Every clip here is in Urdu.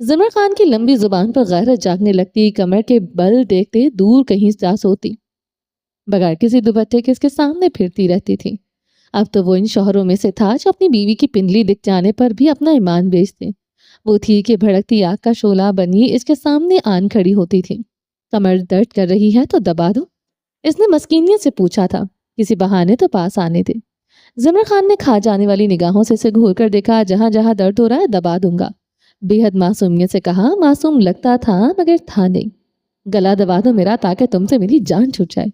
زمر خان کی لمبی زبان پر غیرت جاگنے لگتی، کمر کے بل دیکھتے دور کہیں جا سوتی، بغیر کسی دوپٹے کے اس کے سامنے پھرتی رہتی تھی۔ اب تو وہ ان شوہروں میں سے تھا جو اپنی بیوی کی پنڈلی دکھ جانے پر بھی اپنا ایمان بیچتے۔ وہ تھی کہ بھڑکتی آگ کا شعلہ بنی اس کے سامنے آن کھڑی ہوتی تھی۔ کمر درد کر رہی ہے تو دبا دو، اس نے مسکینیت سے پوچھا تھا، کسی بہانے تو پاس آنے دے۔ زمر خان نے کھا جانے والی نگاہوں سے اسے گھور کر دیکھا، جہاں جہاں درد ہو رہا ہے دبا دوں گا، بے حد معصومیت سے کہا۔ معصوم لگتا تھا مگر تھا نہیں۔ گلا دبا دو میرا تاکہ تم سے میری جان چھوٹ جائے،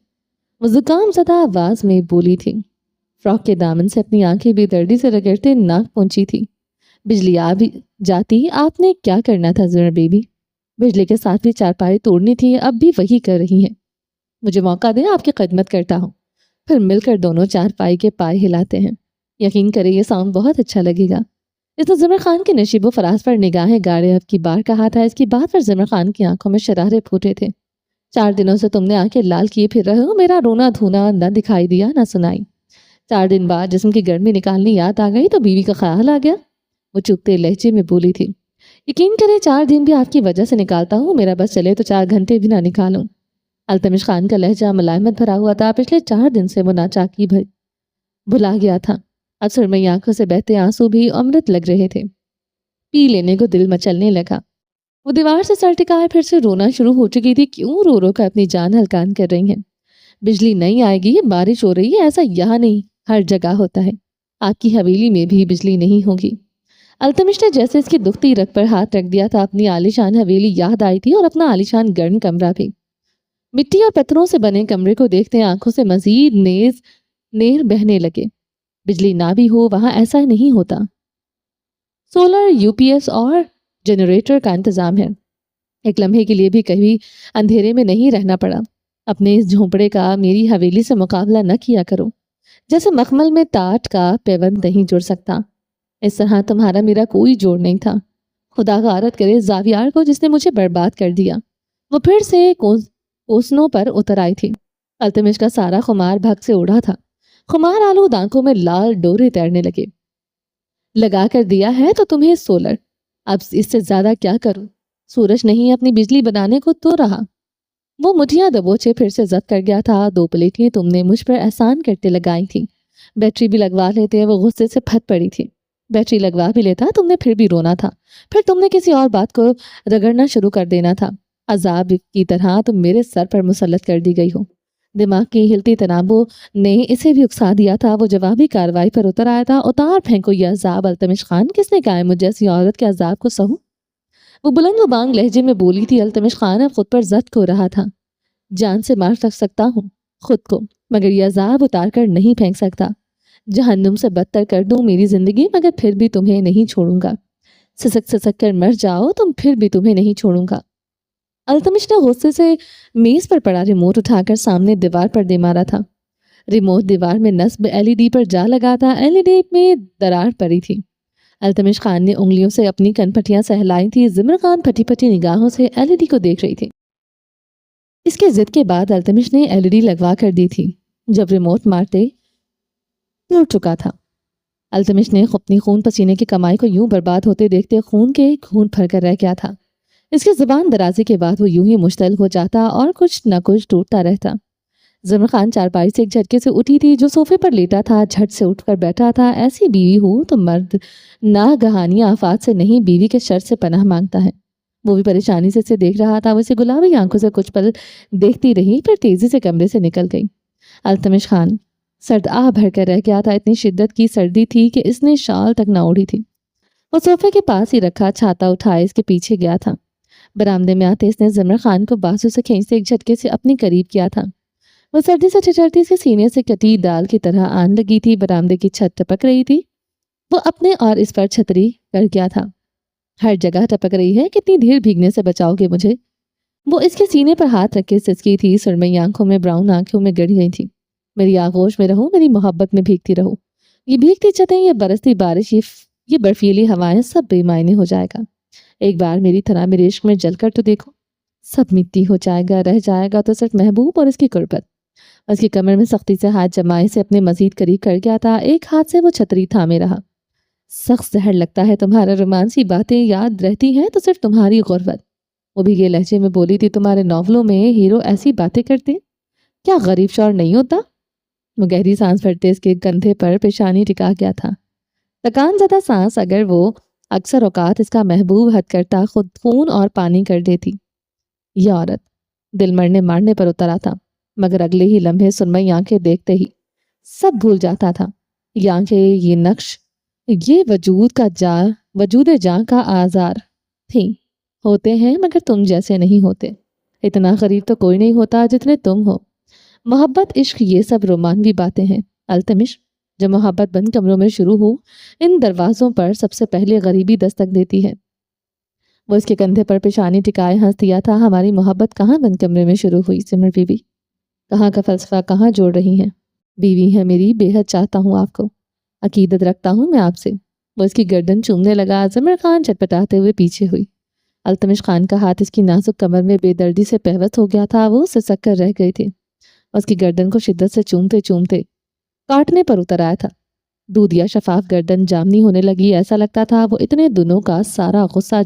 وہ زکام زدہ آواز میں بولی تھی۔ فراک کے دامن سے اپنی آنکھیں بے دردی سے رگڑتے ناک پہنچی تھی۔ بجلی آ بھی جاتی، آپ نے کیا کرنا تھا زمر بیبی؟ بجلی کے ساتھ بھی چارپائی توڑنی تھی، اب بھی وہی کر رہی ہیں۔ مجھے موقع دیں، آپ کی خدمت کرتا ہوں۔ پھر مل کر دونوں چارپائی کے پائے ہلاتے ہیں۔ یقین کرے یہ ساؤنڈ بہت اچھا لگے گا۔ اس نے زمر خان کے نشیب و فراز پر نگاہیں گاڑے اب کی بار کہا تھا۔ اس کی بات پر زمر خان کی آنکھوں میں شرارے پھوٹے تھے۔ 4 دنوں سے تم نے آنکھیں لال کیے پھر رہے ہو، میرا رونا دھونا نہ دکھائی دیا نہ سنائی۔ 4 دن بعد جسم کی گرمی نکالنی یاد آ گئی تو بیوی کا خیال آ گیا، وہ چپتے لہجے میں بولی تھی۔ یقین کرے 4 دن بھی آپ کی وجہ سے نکالتا ہوں، میرا بس چلے تو 4 گھنٹے بھی نہ نکالوں۔ التمش خان کا لہجہ ملائمت بھرا ہوا تھا، پچھلے 4 دن سے وہ ناچاکی بھلا گیا تھا۔ اب سرمئی آنکھوں سے بہتے آنسو بھی امرت لگ رہے تھے، پی لینے کو دل مچلنے لگا۔ وہ دیوار سے سر ٹکائے پھر سے رونا شروع ہو چکی تھی۔ کیوں رو رو کر اپنی جان ہلکان کر رہی ہیں؟ بجلی نہیں آئے گی، بارش ہو رہی ہے، ایسا یہاں نہیں ہر جگہ ہوتا ہے، آپ کی حویلی میں بھی بجلی نہیں ہوگی۔ التمش نے جیسے اس کی دکھتی رگ پر ہاتھ رکھ دیا تھا، اپنی عالیشان حویلی یاد آئی تھی اور اپنا عالیشان گرم کمرہ بھی۔ مٹی اور پتھروں سے بنے کمرے کو دیکھتے آنکھوں سے مزید نیر بہنے لگے۔ بجلی نہ بھی ہو وہاں ایسا نہیں ہوتا، سولر یو پی ایس اور جنریٹر کا انتظام ہے۔ ایک لمحے کے لیے بھی کبھی اندھیرے میں نہیں رہنا پڑا۔ اپنے اس جھونپڑے کا میری حویلی سے مقابلہ نہ کیا کرو، جیسے مخمل میں ٹاٹ کا پیوند نہیں جڑ سکتا، اس طرح تمہارا میرا کوئی جوڑ نہیں تھا۔ خدا غارت کرے زاویار کو جس نے مجھے برباد کر دیا۔ وہ پھر سے کوسنوں پر اتر آئی تھی۔ التمش کا سارا خمار بھگ سے اڑا تھا۔ خمار آلود آنکھوں میں لال ڈورے تیرنے لگے۔ لگا کر دیا ہے تو تمہیں سولر، اب اس سے زیادہ کیا کروں؟ سورج نہیں اپنی بجلی بنانے کو تو رہا۔ وہ مٹھیاں دبوچے پھر سے زد کر گیا تھا۔ 2 پلیٹیں تم نے مجھ پر احسان کرتے لگائی تھی، بیٹری بھی لگوا لیتے، وہ غصے سے پھٹ پڑی تھی۔ بیٹری لگوا بھی لیتا تم نے پھر بھی رونا تھا، پھر تم نے کسی اور بات کو رگڑنا شروع کر دینا تھا۔ عذاب کی طرح تم میرے سر پر مسلط کر دی گئی ہو۔ دماغ کی ہلتی تنابوں نے اسے بھی اکسا دیا تھا۔ وہ جوابی کارروائی پر اتر آیا تھا۔ اتار پھینکو یہ عذاب التمش خان، کس نے کہا ہے مجھ جیسی عورت کے عذاب کو سہوں؟ وہ بلند و بانگ لہجے میں بولی تھی۔ التمش خان اب خود پر زد ہو رہا تھا۔ جان سے مار سکتا ہوں خود کو، مگر یہ عذاب اتار کر نہیں پھینک سکتا۔ جہنم سے بدتر کر دوں میری زندگی، مگر پھر بھی تمہیں نہیں چھوڑوں گا۔ سسک کر مر جاؤ تم، پھر بھی تمہیں نہیں چھوڑوں گا۔ التمش نے غصے سے میز پر پڑا ریموٹ اٹھا کر سامنے دیوار پر دے مارا تھا۔ ریموٹ دیوار میں نصب LED پر جا لگا تھا۔ LED میں درار پڑی تھی۔ التمش خان نے انگلیوں سے اپنی کن پٹیاں سہلائی تھی۔ زمر خان پھٹی پھٹی نگاہوں سے LED کو دیکھ رہی تھی۔ اس کے ضد کے بعد التمش نے LED لگوا کر دی تھی جب ریموٹ مارتے ٹوٹ چکا تھا۔ التمش نے اپنی خون پسینے کی کمائی کو یوں برباد ہوتے دیکھتے خون پھر کر رہ گیا تھا۔ اس کی زبان درازی کے بعد وہ یوں ہی مشتعل ہو جاتا اور کچھ نہ کچھ ٹوٹتا رہتا۔ زمر خان چارپائی سے ایک جھٹکے سے اٹھی تھی۔ جو صوفے پر لیٹا تھا جھٹ سے اٹھ کر بیٹھا تھا۔ ایسی بیوی ہو تو مرد ناگہانی آفات سے نہیں، بیوی کے شر سے پناہ مانگتا ہے۔ وہ بھی پریشانی سے اسے دیکھ رہا تھا۔ وہ اسے گلابی آنکھوں سے کچھ پل دیکھتی رہی، پھر تیزی سے کمرے سے نکل گئی۔ التمش خان سرد آہ بھر کر رہ گیا تھا۔ اتنی شدت کی سردی تھی کہ اس نے شال تک نہ اوڑھی تھی۔ وہ صوفے کے پاس ہی رکھا چھاتا اٹھائے اس کے پیچھے گیا تھا۔ برآمدے میں آتے اس نے زمر خان کو بازو سے کھینچتے ایک جھٹکے سے اپنی قریب کیا تھا۔ وہ سردی سے ٹھٹرتی اس کے سینے سے کٹی دال کی طرح آن لگی تھی۔ برآمدے کی چھت ٹپک رہی تھی۔ وہ اپنے اور اس پر چھتری کر گیا تھا۔ ہر جگہ ٹپک رہی ہے، کتنی دیر بھیگنے سے بچاؤ گے مجھے؟ وہ اس کے سینے پر ہاتھ رکھ کے سسکی تھی۔ سرمئی آنکھوں میں براؤن آنکھوں میں گڑ گئی تھی۔ میری آغوش میں رہو، میری محبت میں بھیگتی رہو۔ یہ بھیگتی چھتیں، یہ برستی بارش، یہ برفیلی ہوائیں، سب بے معنی ہو جائے گا۔ ایک بار میری طرح میرے عشق میں جل کر تو دیکھو، سب مٹی ہو جائے گا، رہ جائے گا تو صرف محبوب اور اس کی قربت۔ اس کی کمر میں سختی سے ہاتھ جمائے سے اپنے مزید قریب کر گیا تھا۔ ایک ہاتھ سے وہ چھتری تھامے رہا۔ سخت زہر لگتا ہے تمہارا رومانسی باتیں یاد رہتی ہیں تو صرف تمہاری غربت۔ وہ بھی یہ لہجے میں بولی تھی، تمہارے ناولوں میں ہیرو ایسی باتیں کرتے ہیں، کیا غریب شوہر نہیں ہوتا؟ وہ گہری سانس بھرتے اس کے کندھے پر پیشانی ٹکا گیا تھا۔ تکان زدہ سانس اگر وہ اکثر اوقات اس کا محبوب حد کرتا خود خون اور پانی کر دیتی۔ یہ عورت دل مرنے مارنے پر اترا تھا، مگر اگلے ہی لمحے سرمئی آنکھیں دیکھتے ہی سب بھول جاتا تھا۔ یہ آنکھیں، یہ نقش، یہ وجود جاں کا آزار تھیں۔ ہوتے ہیں مگر تم جیسے نہیں ہوتے، اتنا غریب تو کوئی نہیں ہوتا جتنے تم ہو۔ محبت، عشق، یہ سب رومانوی باتیں ہیں التمش۔ جب محبت بند کمروں میں شروع ہو، ان دروازوں پر سب سے پہلے غریبی دستک دیتی ہے۔ وہ اس کے کندھے پر پیشانی ٹکائے ہنس دیا تھا۔ ہماری محبت کہاں بند کمرے میں شروع ہوئی سمر بیوی؟ کہاں کا فلسفہ کہاں جوڑ رہی ہیں؟ بیوی ہے میری، بے حد چاہتا ہوں آپ کو، عقیدت رکھتا ہوں میں آپ سے۔ وہ اس کی گردن چومنے لگا۔ زمر خان چٹپٹاتے ہوئے پیچھے ہوئی۔ التمش خان کا ہاتھ اس کی نازک کمر میں بے دردی سے پہوت ہو گیا تھا۔ وہ سسک کر رہ گئی تھی۔ اس کی گردن کو شدت سے چومتے چومتے کاٹنے پر اتر آیا تھا۔ دودھیا شفاف گردن جامنی ہونے لگی، ایسا لگتا تھا وہ اتنے دنوں کا سارا غصہ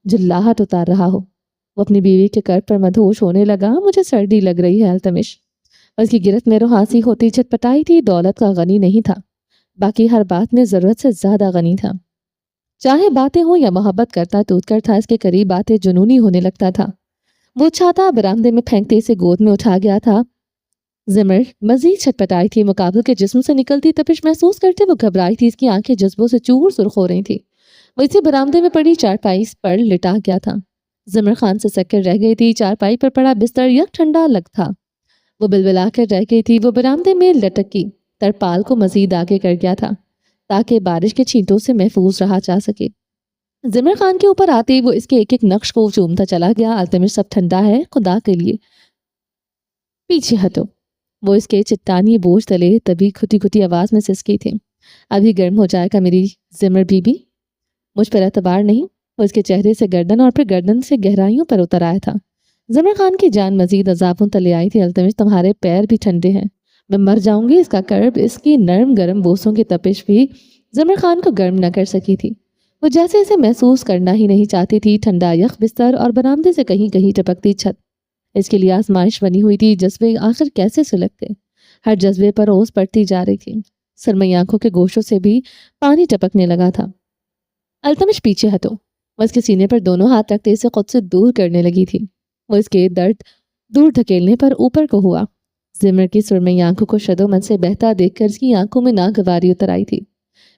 جھلاہٹ اتار رہا ہو۔ وہ اپنی بیوی کے قرب پر مدہوش ہونے لگا۔ مجھے سردی لگ رہی ہے التمش۔ اس کی گرفت میں روحانسی ہوتی چھٹپٹائی تھی۔ دولت کا غنی نہیں تھا، باقی ہر بات میں ضرورت سے زیادہ غنی تھا۔ چاہے باتیں ہوں یا محبت کرتا ٹوٹ کر تھا، اس کے قریب آتے جنونی ہونے لگتا تھا۔ وہ چھاتا برآمدے میں پھینکتے اسے گود میں اٹھا گیا تھا۔ زمر مزید چھٹپٹائی تھی۔ مقابل کے جسم سے نکلتی تپش محسوس کرتے وہ گھبرائی تھی۔ اس کی آنکھیں جذبوں سے چور سرخ ہو رہی تھی۔ وہ اسی برآمدے میں پڑی چارپائی پر لٹا گیا تھا۔ زمر خان سے سکر رہ گئی تھی۔ چارپائی پر پڑا بستر یک ٹھنڈا لگ تھا۔ وہ بلبلا کر رہ گئی تھی۔ وہ برآمدے میں لٹکی ترپال کو مزید آگے کر گیا تھا تاکہ بارش کے چھینٹوں سے محفوظ رہا جا سکے۔ زمر خان کے اوپر آتے وہ اس کے ایک ایک نقش کو چومتا چلا گیا۔ التمش سب ٹھنڈا ہے، خدا کے لیے پیچھے ہٹو۔ وہ اس کے چٹانی بوجھ تلے تبھی کھٹی کھٹی آواز میں سسکی تھی۔ ابھی گرم ہو جائے گا میری زمر بی بی، مجھ پر اعتبار نہیں؟ وہ اس کے چہرے سے گردن اور پھر گردن سے گہرائیوں پر اتر آیا تھا۔ زمر خان کی جان مزید عذابوں تلے آئی تھی۔ التمش تمہارے پیر بھی ٹھنڈے ہیں، میں مر جاؤں گی۔ اس کا کرب، اس کی نرم گرم بوسوں کی تپش بھی زمر خان کو گرم نہ کر سکی تھی۔ وہ جیسے اسے محسوس کرنا ہی نہیں چاہتی تھی۔ ٹھنڈا یخ بستر اور برآمدے سے کہیں کہیں ٹپکتی چھت اس کے لیے آزمائش بنی ہوئی تھی۔ جذبے آخر کیسے سلگتے، ہر جذبے پر اوس پڑتی جا رہی تھی۔ سرمئی آنکھوں کے گوشوں سے بھی پانی ٹپکنے لگا تھا۔ التمش پیچھے ہٹو۔ وہ اس کے سینے پر دونوں ہاتھ رکھتے اسے خود سے دور کرنے لگی تھی۔ وہ اس کے درد دور دھکیلنے پر اوپر کو ہوا۔ زمر کی سرمئی آنکھوں کو شدو من سے بہتا دیکھ کر اس کی آنکھوں میں ناگواری اتر آئی تھی۔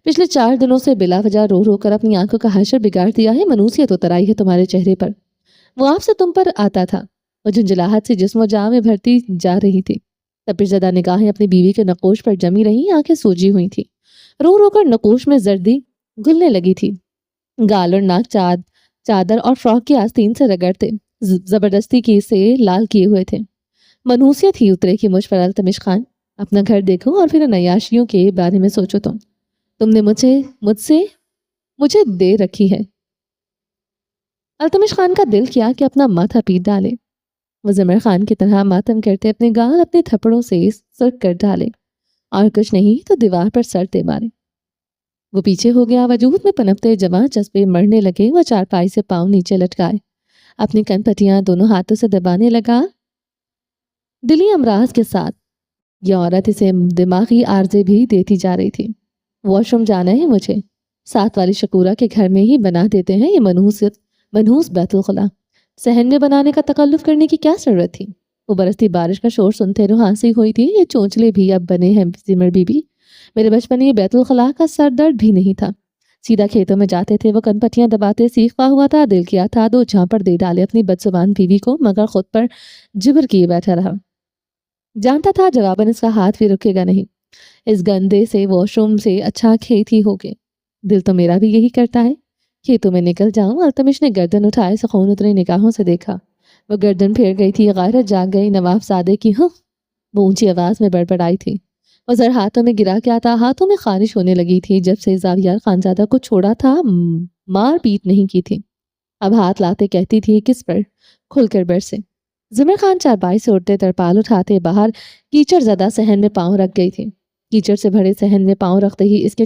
پچھلے 4 دنوں سے بلا وجہ رو رو کر اپنی آنکھوں کا حشر بگاڑ دیا ہے، منوسیت اتر آئی ہے تمہارے چہرے پر۔ وہ آپ سے تم پر آتا تھا۔ وہ جھنجھلاہٹ سے جسم و جاں میں بھرتی جا رہی تھی۔ تپش زدہ نگاہیں اپنی بیوی کے نقوش پر جمی رہیں، آنکھیں سوجی ہوئی تھی۔ رو رو کر نقوش میں زردی گلنے لگی تھی۔ گال اور ناک چادر اور فراک کی آستین سے رگڑتے زبردستی کی سے لال کیے ہوئے تھے۔ منحوسیت ہی اترے کہ مجھ پر التمش خان، اپنا گھر دیکھو اور پھر ان عیاشیوں کے بارے میں سوچو۔ تم نے مجھے دے رکھی ہے۔ التمش خان کا دل کیا کہ اپنا ماتھا پیٹ ڈالے۔ وہ زمر خان کی طرح ماتم کرتے اپنے گال اپنے تھپڑوں سے سرک کر ڈالے اور کچھ نہیں تو دیوار پر سر دے مارے۔ وہ پیچھے ہو گیا۔ وجود میں پنپتے جوان جذبے مرنے لگے۔ وہ چارپائی سے پاؤں نیچے لٹکائے اپنی کن پٹیاں دونوں ہاتھوں سے دبانے لگا دلی امراض کے ساتھ۔ یہ عورت اسے دماغی عارضے بھی دیتی جا رہی تھی۔ واش روم جانا ہے مجھے، ساتھ والی شکورہ کے گھر میں ہی بنا دیتے ہیں یہ منحوس بیت الخلا۔ صحن میں بنانے کا تکلف کرنے کی کیا ضرورت تھی؟ وہ برستی بارش کا شور سنتے روحانسی ہوئی تھی۔ یہ چونچلے بھی اب بنے ہیں زمر بی بی، میرے بچپن یہ بیت الخلا کا سر درد بھی نہیں تھا۔ سیدھا کھیتوں میں جاتے تھے، وہ کن پٹیاں دباتے سیخ ہوا تھا۔ دل کیا تھا 2 جھانپڑ دے ڈالے اپنی بدزبان بیوی کو، مگر خود پر جبر کیے بیٹھا رہا۔ جانتا تھا جواباً اس کا ہاتھ بھی رکے گا نہیں۔ اس گندے سے واش روم سے اچھا کھیت ہی ہوگے۔ دل تو میرا بھی یہی کرتا ہے، کھیتوں میں نکل جاؤں۔ التمش نے گردن اٹھائے سخون اتری نگاہوں سے دیکھا۔ وہ گردن پھیر گئی تھی، غیرت جاگ گئی نواب زادے کی۔ وہ اونچی آواز میں بڑبڑائی تھی۔ وہ زر ہاتھوں میں گرا کیا تھا، ہاتھوں میں خارش ہونے لگی تھی۔ جب سے زاویار خانزادہ کو چھوڑا تھا مار پیٹ نہیں کی تھی، اب ہاتھ لاتے کہتی تھی کس پر، کھل کر برسے۔ زمر خان چارپائی سے اٹھتے ترپال اٹھاتے باہر کیچڑ زدہ صحن میں پاؤں رکھ گئی تھی۔ کیچڑ سے بھرے صحن میں پاؤں رکھتے ہی اس کے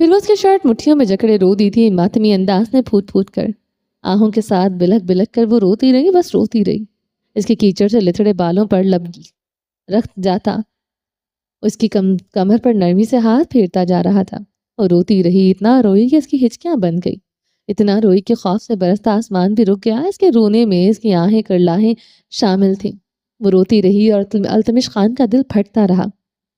پھر وہ اس کی شرٹ مٹھیوں میں جکڑے رو دی تھی ماتمی انداز میں پھوٹ پھوٹ کر. آہوں کے ساتھ بلک بلک کر وہ روتی رہی، بس روتی رہی. اس کے کیچڑ سے لتڑے بالوں پر لب رکھ جاتا، اس کی کمر پر نرمی سے ہاتھ پھیرتا جا رہا تھا. اور روتی رہی، اتنا روئی کہ اس کی ہچکیاں بن گئی، اتنا روئی کہ خوف سے برستا آسمان بھی رک گیا. اس کے رونے میں اس کی آہیں کرلاہیں شامل تھیں. وہ روتی رہی اور التمش خان کا دل پھٹتا رہا.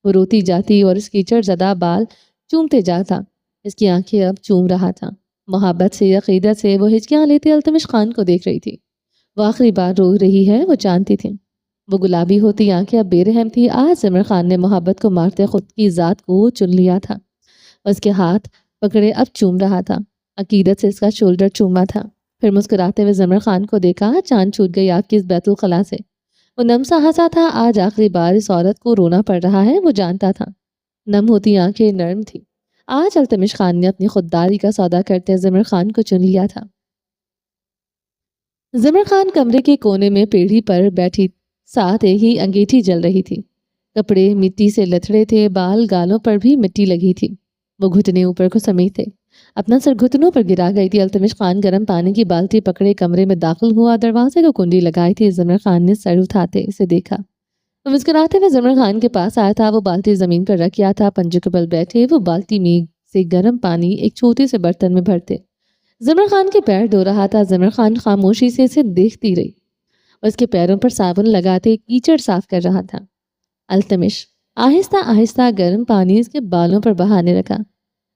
وہ روتی جاتی اور اس کیچڑ زدہ بال چومتے جاتا. اس کی آنکھیں اب چوم رہا تھا. محبت سے، عقیدت سے وہ ہچکیاں لیتے التمش خان کو دیکھ رہی تھی. وہ آخری بار رو رہی ہے، وہ جانتی تھی. وہ گلابی ہوتی آنکھیں اب بے رحم تھی. آج زمر خان نے محبت کو مارتے خود کی ذات کو چن لیا تھا. اس کے ہاتھ پکڑے اب چوم رہا تھا. عقیدت سے اس کا شولڈر چوما تھا. پھر مسکراتے ہوئے زمر خان کو دیکھا. چاند چھوٹ گئی آپ کی اس بیت الخلا سے. وہ نم سا ہنسا تھا. آج آخری بار اس عورت کو رونا پڑ رہا ہے، وہ جانتا تھا. نم ہوتی آنکھیں نرم تھی. آج التمش خان نے اپنی خودداری کا سودا کرتے زمر خان کو چن لیا تھا. زمر خان کمرے کے کونے میں پیڑھی پر بیٹھی، ساتھ ہی انگیٹھی جل رہی تھی. کپڑے مٹی سے لتڑے تھے، بال گالوں پر بھی مٹی لگی تھی. وہ گھٹنے اوپر کو سمیٹے اپنا سر گھٹنوں پر گرا گئی تھی. التمش خان گرم پانی کی بالٹی پکڑے کمرے میں داخل ہوا. دروازے کو کنڈی لگائی تھی. زمر خان نے سر اٹھاتے اسے دیکھا. وہ مسکراتے ہوئے زمر خان کے پاس آیا تھا. وہ بالٹی زمین پر رکھا تھا. پنجوں کے بل بیٹھے وہ بالٹی میں سے گرم پانی ایک چھوٹے سے برتن میں بھرتے. زمر خان کے پیر دھو رہا تھا. زمر خان خاموشی سے اسے دیکھتی رہی. اس کے پیروں پر صابن لگاتے کیچڑ صاف کر رہا تھا. التمش آہستہ آہستہ گرم پانی اس کے بالوں پر بہانے لگا.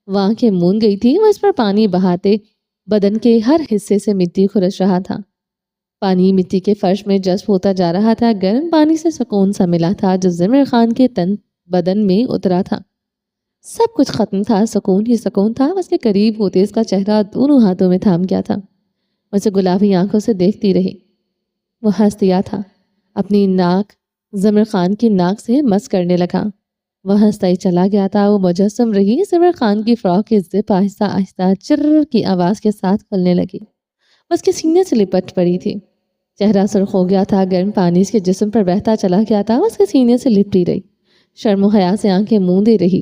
وہ آنکھیں مون گئی تھی. وہ اس پر پانی بہاتے بدن کے ہر حصے سے مٹی کھرچ رہا تھا. پانی مٹی کے فرش میں جذب ہوتا جا رہا تھا. گرم پانی سے سکون سا ملا تھا جو زمر خان کے بدن میں اترا تھا. سب کچھ ختم تھا، سکون ہی سکون تھا. اس کے قریب ہوتے اس کا چہرہ دونوں ہاتھوں میں تھام گیا تھا. اسے گلابی آنکھوں سے دیکھتی رہی. وہ ہنس دیا تھا. اپنی ناک زمر خان کی ناک سے مس کرنے لگا. وہ ہنستا ہی چلا گیا تھا. وہ مجسم رہی. زمر خان کی فراک کی زپ آہستہ آہستہ چر کی آواز کے ساتھ کھلنے لگی. اس کے سینے سے لپٹ پڑی تھی. چہرہ سرخ ہو گیا تھا. گرم پانی اس کے جسم پر بہتا چلا گیا تھا. اس کے سینے سے لپٹی رہی. شرم و حیا سے آنکھیں موندے رہی.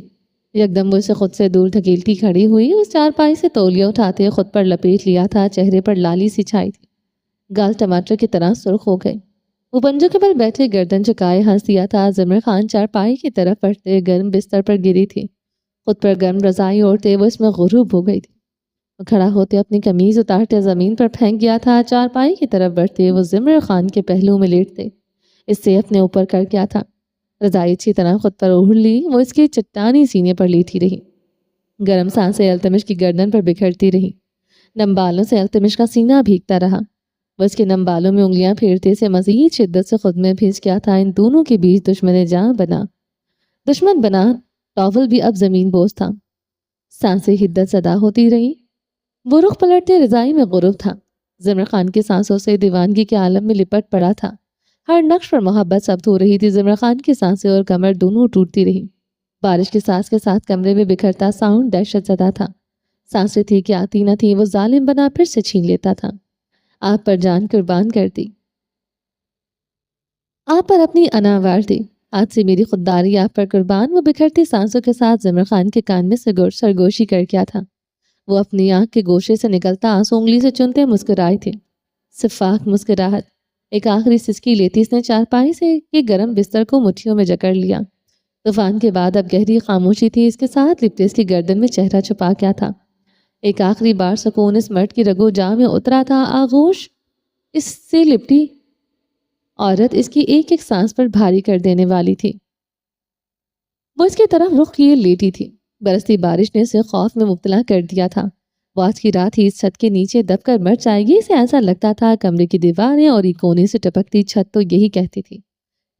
یکدم وہ اسے خود سے دور دھکیلتی کھڑی ہوئی. اس چارپائی سے تولیہ اٹھاتے خود پر لپیٹ لیا تھا. چہرے پر لالی سی چھائی تھی. گال ٹماٹر کی طرح سرخ ہو گئے. وہ پنجوں کے بل بیٹھے گردن جھکائے ہنس دیا تھا. زمر خان چارپائی کی طرف بڑھتے گرم بستر پر گری تھی. خود پر گرم رضائی اوڑھتے وہ اس میں غروب ہو گئی تھی. وہ کھڑا ہوتے اپنی قمیض اتارتے زمین پر پھینک گیا تھا. چارپائی کی طرف بڑھتے وہ زمر خان کے پہلو میں لیٹتے اس سے اپنے اوپر کر گیا تھا. رضائی اچھی طرح خود پر اوڑھ لی. وہ اس کے چٹانی سینے پر لیٹی رہی. گرم سانسیں التمش کی گردن پر بکھرتی رہی. نم بالوں سے التمش کا سینہ بھیگتا رہا. وہ اس کے نم بالوں میں انگلیاں پھیرتے سے مزید شدت سے خود میں بھیج گیا تھا. ان دونوں کے بیچ دشمن بنا ٹاول بھی اب زمین بوس تھا. سانسیں حدت زدہ ہوتی رہی. وہ رخ پلٹتے رضائی میں غروب تھا. زمر خان کی سانسوں سے دیوانگی کے عالم میں لپٹ پڑا تھا. ہر نقش پر محبت ثبت ہو رہی تھی. زمر خان کی سانسیں اور کمر دونوں ٹوٹتی رہی. بارش کی سانس کے ساتھ کمرے میں بکھرتا ساؤنڈ دہشت زدہ تھا. سانسیں تھی کہ آتی نہ تھی. وہ ظالم بنا پھر سے چھین لیتا تھا. آپ پر جان قربان کر دی، آپ پر اپنی انا وار دی. آج سے میری خودداری آپ پر قربان. وہ بکھرتی سانسوں کے ساتھ زمر خان کے کان میں سرگوشی کر گیا تھا. وہ اپنی آنکھ کے گوشے سے نکلتا آنسو انگلی سے چنتے مسکرائے تھے. شفاف مسکراہٹ. ایک آخری سسکی لیتی اس نے چارپائی سے کے گرم بستر کو مٹھیوں میں جکڑ لیا. طوفان کے بعد اب گہری خاموشی تھی. اس کے ساتھ لپٹے اس کی گردن میں چہرہ چھپا کیا تھا. ایک آخری بار سکون اس مرد کی رگو جاں میں اترا تھا. آغوش اس سے لپٹی عورت اس کی ایک ایک سانس پر بھاری کر دینے والی تھی. وہ اس کی طرف رخ کیے لیٹی تھی. برستی بارش نے اسے خوف میں مبتلا کر دیا تھا. وہ آج کی رات ہی اس چھت کے نیچے دب کر مر جائے گی. اسے ایسا لگتا تھا. کمرے کی دیواریں اور ایک کونے سے ٹپکتی چھت تو یہی کہتی تھی.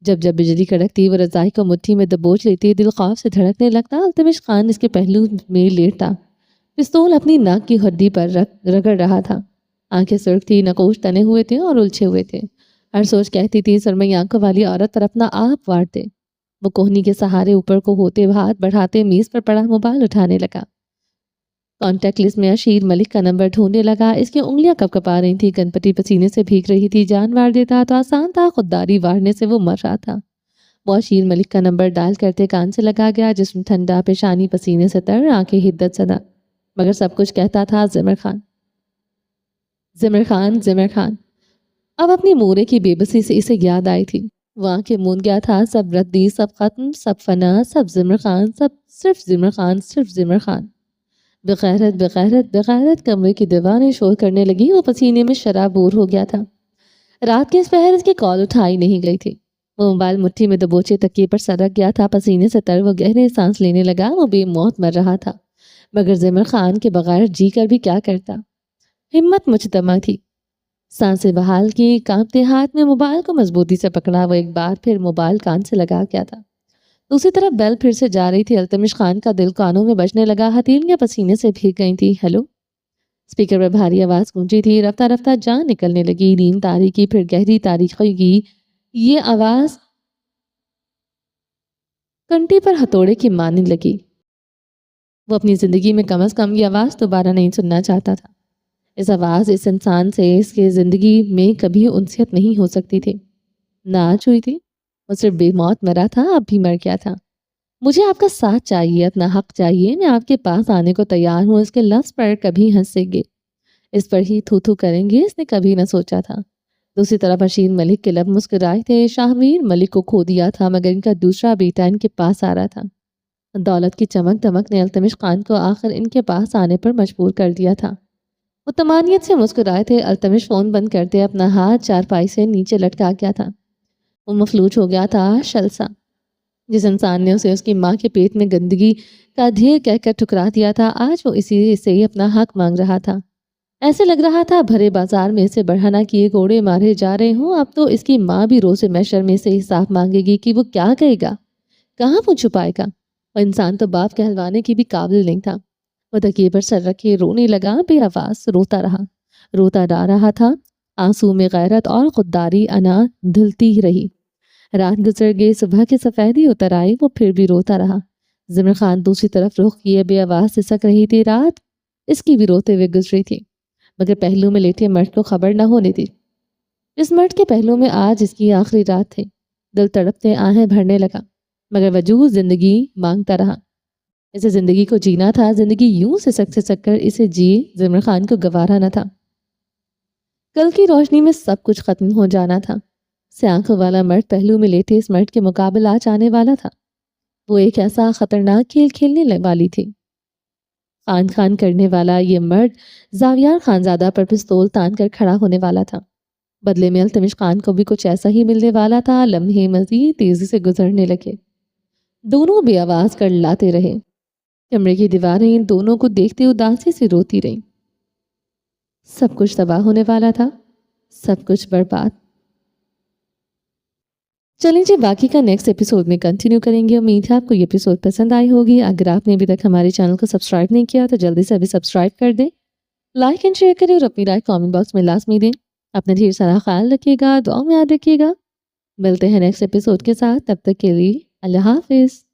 جب جب بجلی کڑکتی وہ رضائی کو مٹھی میں دبوچ لیتی. دل خوف سے دھڑکنے لگتا. التمش خان اس کے پہلو میں لیٹا پستول اپنی ناک کی ہڈی پر رگڑ رہا تھا. آنکھیں سرخ تھی، نقوش تنے ہوئے تھے اور الجھے ہوئے تھے. ہر سوچ کہتی تھی سرمئی آنکھوں والی عورت پر اپنا آپ وار دے. وہ کوہنی کے سہارے اوپر کو ہوتے ہاتھ بڑھاتے میز پر پڑا موبائل اٹھانے لگا. کانٹیکٹ لسٹ میں اشیر ملک کا نمبر ڈھونڈنے لگا. اس کی انگلیاں کپ کپا رہی تھی. گنپتی پسینے سے بھیگ رہی تھی. جان وار دیتا تو آسان تھا، خودداری وارنے سے وہ مر رہا تھا. وہ اشیر ملک کا نمبر ڈائل کرتے کان سے لگا گیا، جسم ٹھنڈا، پیشانی پسینے سے تر، آنکھیں حدت زدہ، مگر سب کچھ کہتا تھا زمر خان، زمر خان، زمر خان۔ اب اپنی مورے کی بے بسی سے اسے یاد آئی تھی۔ وہ آنکھیں موند گیا تھا، سب ردی، سب ختم، سب فنا، سب زمر خان، سب صرف زمر خان، صرف زمر خان۔ بغیرت بغیرت بغیرت کمرے کی دیواریں شور کرنے لگی، وہ پسینے میں شرابور ہو گیا تھا۔ رات کے اس پہر اس کی کال اٹھائی نہیں گئی تھی۔ وہ موبائل مٹھی میں دبوچے تکیے پر سر رکھ گیا تھا، پسینے سے تر وہ گہرے سانس لینے لگا۔ وہ بے موت مر رہا تھا، مگر زمر خان کے بغیر جی کر بھی کیا کرتا۔ ہمت مجتمع تھی، سانسیں بحال کی، کانپتے ہاتھ میں موبائل کو مضبوطی سے پکڑا۔ وہ ایک بار پھر موبائل کان سے لگا گیا تھا۔ دوسری طرف بیل پھر سے جا رہی تھی۔ التمش خان کا دل کانوں میں بجنے لگا، ہتھیلیاں پسینے سے بھیگ گئی تھی۔ ہیلو، اسپیکر پر بھاری آواز گونجی تھی۔ رفتہ رفتہ جان نکلنے لگی، نیند تاریکی پھر گہری تاریکی کی۔ یہ آواز کنٹی پر ہتھوڑے کی مانند لگی۔ وہ اپنی زندگی میں کم از کم یہ آواز دوبارہ نہیں سننا چاہتا تھا۔ اس آواز، اس انسان سے اس کے زندگی میں کبھی انسیت نہیں ہو سکتی تھی، نہ آج ہوئی تھی۔ وہ صرف بے موت مرا تھا، اب بھی مر گیا تھا۔ مجھے آپ کا ساتھ چاہیے، اپنا حق چاہیے، میں آپ کے پاس آنے کو تیار ہوں۔ اس کے لفظ پر کبھی ہنسیں گے، اس پر ہی تھو تھو کریں گے، اس نے کبھی نہ سوچا تھا۔ دوسری طرف اشیر ملک کے لب مسکرائے تھے۔ شاہویر ملک کو کھو دیا تھا، مگر ان کا دوسرا بیٹا ان کے پاس آ رہا تھا۔ دولت کی چمک دمک نے التمش خان کو آخر ان کے پاس آنے پر مجبور کر دیا تھا۔ وہ طمانینت سے مسکرائے تھے۔ التمش فون بند کرتے اپنا ہاتھ چارپائی سے نیچے لٹکا گیا تھا۔ وہ مفلوج ہو گیا تھا، شلسا۔ جس انسان نے اسے اس کی ماں کے پیٹ میں گندگی کا ڈھیر کہہ کر ٹھکرا دیا تھا، آج وہ اسی سے ہی اپنا حق مانگ رہا تھا۔ ایسے لگ رہا تھا بھرے بازار میں اسے بڑھانا کیے گھوڑے مارے جا رہے ہوں۔ اب تو اس کی ماں بھی روز محشر میں سے حساب مانگے گی کہ وہ کیا کہے گا، کہاں منہ چھپائے گا۔ وہ انسان تو باپ کہلوانے کی بھی قابل نہیں تھا۔ وہ تکیے پر سر رکھے رونے لگا، بے آواز روتا رہا، روتا جا رہا تھا۔ آنسو میں غیرت اور خودداری انا دھلتی رہی۔ رات گزر گئی، صبح کی سفیدی اتر آئی، وہ پھر بھی روتا رہا۔ زمر خان دوسری طرف رخ کیے بے آواز سسک رہی تھی۔ رات اس کی بھی روتے ہوئے گزری تھی، مگر پہلو میں لیٹے مرد کو خبر نہ ہونے دی۔ اس مرد کے پہلو میں آج اس کی آخری رات تھی۔ دل تڑپتے آہیں بھرنے لگا، مگر وجود زندگی مانگتا رہا۔ اسے زندگی کو جینا تھا، زندگی یوں سسک سسک کر اسے جیے زمر خان کو گوارا نہ تھا۔ کل کی روشنی میں سب کچھ ختم ہو جانا تھا۔ سیاہ آنکھوں والا مرد پہلو میں لیٹے اس مرد کے مقابل آج آنے والا تھا۔ وہ ایک ایسا خطرناک کھیل کھیلنے والی تھی۔ خان خان کرنے والا یہ مرد زاویار خانزادہ پر پستول تان کر کھڑا ہونے والا تھا۔ بدلے میں التمش خان کو بھی کچھ ایسا ہی ملنے والا تھا۔ لمحے مزید تیزی سے گزرنے لگے، دونوں بے آواز کر لاتے رہے۔ کمرے کی دیواریں ان دونوں کو دیکھتے اداسی سے روتی رہیں۔ سب کچھ تباہ ہونے والا تھا، سب کچھ برباد۔ چلیں جی، باقی کا نیکسٹ ایپیسوڈ میں کنٹینیو کریں گے۔ امید ہے آپ کو یہ ایپیسوڈ پسند آئی ہوگی۔ اگر آپ نے ابھی تک ہمارے چینل کو سبسکرائب نہیں کیا تو جلدی سے ابھی سبسکرائب کر دیں، لائک اینڈ شیئر کریں اور اپنی رائے کامنٹ باکس میں لازمی دیں۔ اپنا ڈھیر سارا خیال رکھیے گا، دعاؤں میں یاد رکھیے گا۔ ملتے ہیں نیکسٹ ایپیسوڈ کے ساتھ، تب تک کے لیے اللہ حافظ۔